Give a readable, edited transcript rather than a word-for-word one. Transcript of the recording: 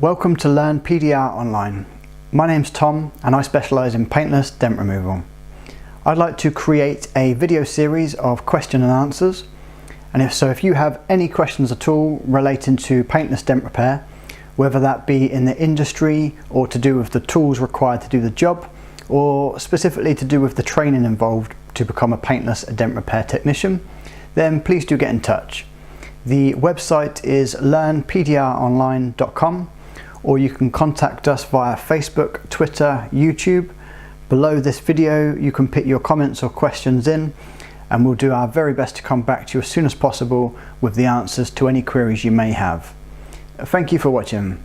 Welcome to Learn PDR Online. My name's Tom and I specialise in paintless dent removal. I'd like to create a video series of question and answers, and if you have any questions at all relating to paintless dent repair, whether that be in the industry or to do with the tools required to do the job, or specifically to do with the training involved to become a paintless dent repair technician, then please do get in touch. The website is learnpdronline.com, or you can contact us via Facebook, Twitter, YouTube. Below this video you can put your comments or questions in, and we'll do our very best to come back to you as soon as possible with the answers to any queries you may have. Thank you for watching.